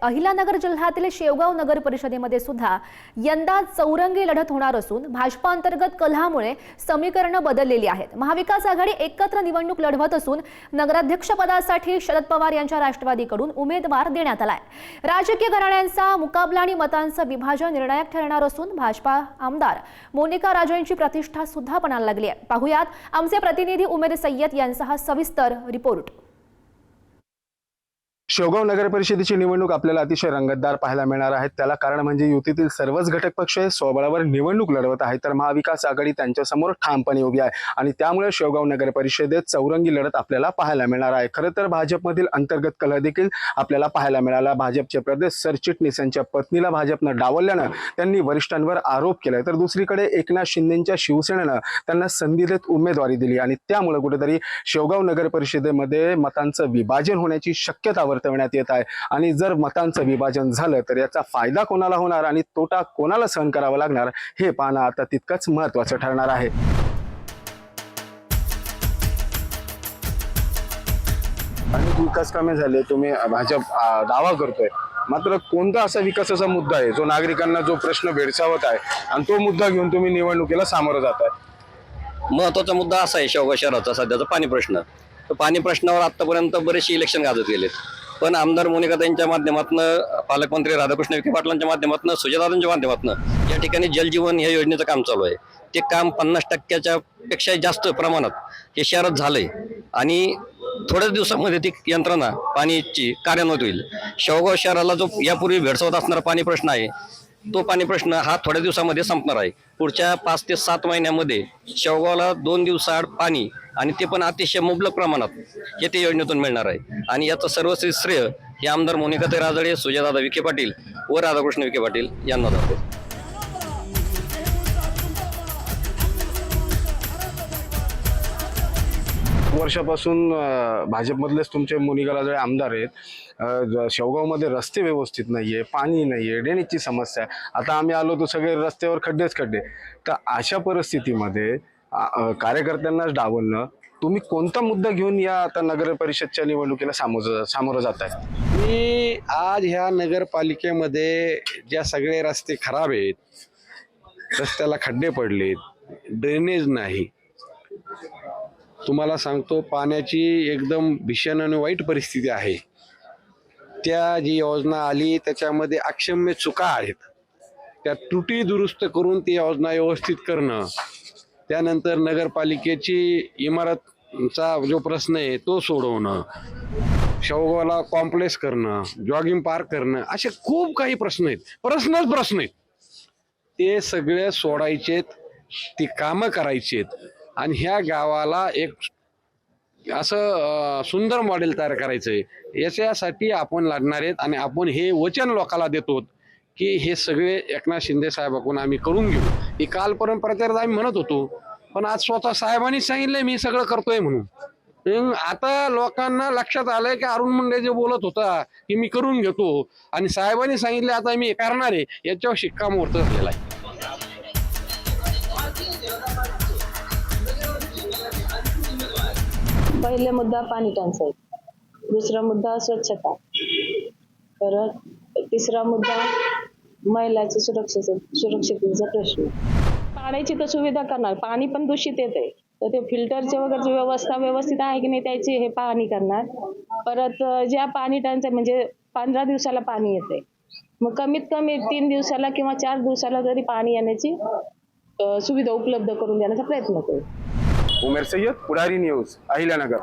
अहिलानगर जिल्ह्यातील शेवगाव नगर परिषदेमध्ये सुद्धा यंदा चौरंगी लढत होणार असून भाजपा अंतर्गत कलहामुळे समीकरणं बदललेली आहेत। महाविकास आघाडी एकत्र निवडणूक लढवत असून नगराध्यक्ष पदासाठी शरद पवार यांच्या राष्ट्रवादीकडून उमेदवार देण्यात आलाय। राजकीय घराण्यांचा मुकाबला आणि मतांचं विभाजन निर्णायक ठरणार असून भाजपा आमदार मोनिका राजेंची प्रतिष्ठा सुद्धा पणाला लागली आहे। पाहुयात आमचे प्रतिनिधी उमेद सय्यद यांचा हा सविस्तर रिपोर्ट। शेवगाव नगर परिषदेची निवडणूक आपल्याला अतिशय रंगतदार पाहायला मिळणार आहे। त्याला कारण म्हणजे युतीतील सर्वच घटक पक्ष स्वबळावर निवडणूक लढवत आहेत, तर महाविकास आघाडी त्यांच्यासमोर ठामपणे उभी आहे आणि त्यामुळे शेवगाव नगर परिषदेत चौरंगी लढत आपल्याला पाहायला मिळणार आहे। खरं तर भाजपमधील अंतर्गत कलह देखील आपल्याला पाहायला मिळाला। भाजपचे प्रदेश सरचिटणीस यांच्या पत्नीला भाजपनं डावलल्यानं त्यांनी वरिष्ठांवर आरोप केलाय, तर दुसरीकडे एकनाथ शिंदेंच्या शिवसेनेनं त्यांना संधी देत उमेदवारी दिली आणि त्यामुळे कुठेतरी शेवगाव नगर परिषदेमध्ये मतांचं विभाजन होण्याची शक्यता वर्तवण्यात येत आहे। आणि जर मतांचं विभाजन झालं तर याचा फायदा कोणाला होणार आणि तोटा कोणाला सहन करावा लागणार हे पाहणं आता तितकंच महत्त्वाचं ठरणार आहे। अनेक विकास कामे झाले, तुम्ही भाजप दावा करतोय, मात्र कोणता असा विकासाचा मुद्दा आहे जो नागरिकांना जो प्रश्न भेडसावत आहे आणि तो मुद्दा घेऊन तुम्ही निवडणुकीला सामोरं जात आहे? महत्वाचा मुद्दा असा आहे शेवगाव शहराचा सध्याचा पाणी प्रश्न। तर पाणी प्रश्नावर आतापर्यंत बरेचसे इलेक्शन गाजत गेलेत, पण आमदार मोनिकाताईंच्या माध्यमातून, पालकमंत्री राधाकृष्ण विखे पाटलांच्या माध्यमातून, सुजाताताईंच्या माध्यमातून या ठिकाणी जलजीवन या योजनेचं काम चालू आहे। ते काम 50% पेक्षा जास्त प्रमाणात हे शहरात झालंय आणि थोड्याच दिवसामध्ये ती यंत्रणा पाणीची कार्यान्वित होईल। शेवगाव शहराला जो यापूर्वी भेडसावत असणारा पाणी प्रश्न आहे तो पाणी प्रश्न हा थोड्या दिवसामध्ये संपणार आहे। पुढच्या 5 ते 7 महिन्यामध्ये शेवगावला 2 दिवसाआड पाणी आणि ते पण अतिशय मुबलक प्रमाणात हे ते योजनेतून मिळणार आहे आणि याचं सर्वस्वी श्रेय हे आमदार मोनिकाताई राजळे, सुजाता विखे पाटील व राधाकृष्ण विखे पाटील यांना जाते। वर्षापासून भाजपमधलेच तुमचे मोनिका राजळे आमदार आहेत। शेवगावमध्ये रस्ते व्यवस्थित नाहीये, पाणी नाहीये, ड्रेनेजची समस्या आहे। आता आम्ही आलो तर सगळे रस्त्यावर खड्डेच खड्डे। तर अशा परिस्थितीमध्ये कार्यकर्त्यांनाच डावलणं, तुम्ही कोणता मुद्दा घेऊन या आता नगर परिषदच्या निवडणुकीला सामोरं जात आहे? मी आज ह्या नगरपालिकेमध्ये ज्या सगळे रस्ते खराब आहेत, रस्त्याला खड्डे पडलेत, ड्रेनेज नाही, तुम्हाला सांगतो पाण्याची एकदम भीषण आणि वाईट परिस्थिती आहे। त्या जी योजना आली त्याच्यामध्ये अक्षम्य चुका आहेत, त्या त्रुटी दुरुस्त करून ती योजना व्यवस्थित करणं, त्यानंतर नगरपालिकेची इमारतचा जो प्रश्न आहे तो सोडवणं, शेवगावला कॉम्प्लेक्स करणं, जॉगिंग पार्क करणं, असे खूप काही प्रश्न आहेत, प्रश्न आहेत। ते सगळे सोडायचेत, ती कामं करायचेत आणि ह्या गावाला एक असं सुंदर मॉडेल तयार करायचं आहे। याच्यासाठी आपण लढणार आहेत आणि आपण हे वचन लोकांना देतो की हे सगळे एकनाथ शिंदे साहेबांकडून आम्ही करून घेऊ। ही काल परंपरेत आम्ही म्हणत होतो, पण आज स्वतः साहेबांनी सांगितलंय मी सगळं करतोय म्हणून। आता लोकांना लक्षात आलंय की अरुण मुंडे जे बोलत होता की मी करून घेतो आणि साहेबांनी सांगितले आता मी करणार आहे, याच्यावर शिक्कामोर्तब झालेला आहे। पहिले मुद्दा पाणी टंचाई, दुसरा मुद्दा स्वच्छता, परत तिसरा मुद्दा महिलांच्या सुरक्षिततेचा प्रश्न। पाण्याची तर सुविधा करणार, पाणी पण दूषित येते तर ते फिल्टरचे वगैरे व्यवस्था व्यवस्थित आहे की नाही त्याची हे पाहणी करणार। परत ज्या पाणी टंचाई म्हणजे 15 दिवसाला पाणी येते, मग कमीत कमी 3 दिवसाला किंवा 4 दिवसाला जरी पाणी येण्याची सुविधा उपलब्ध करून देण्याचा प्रयत्न करू। उमेद सय्यद, पुढारी न्यूज, अहिल्यानगर।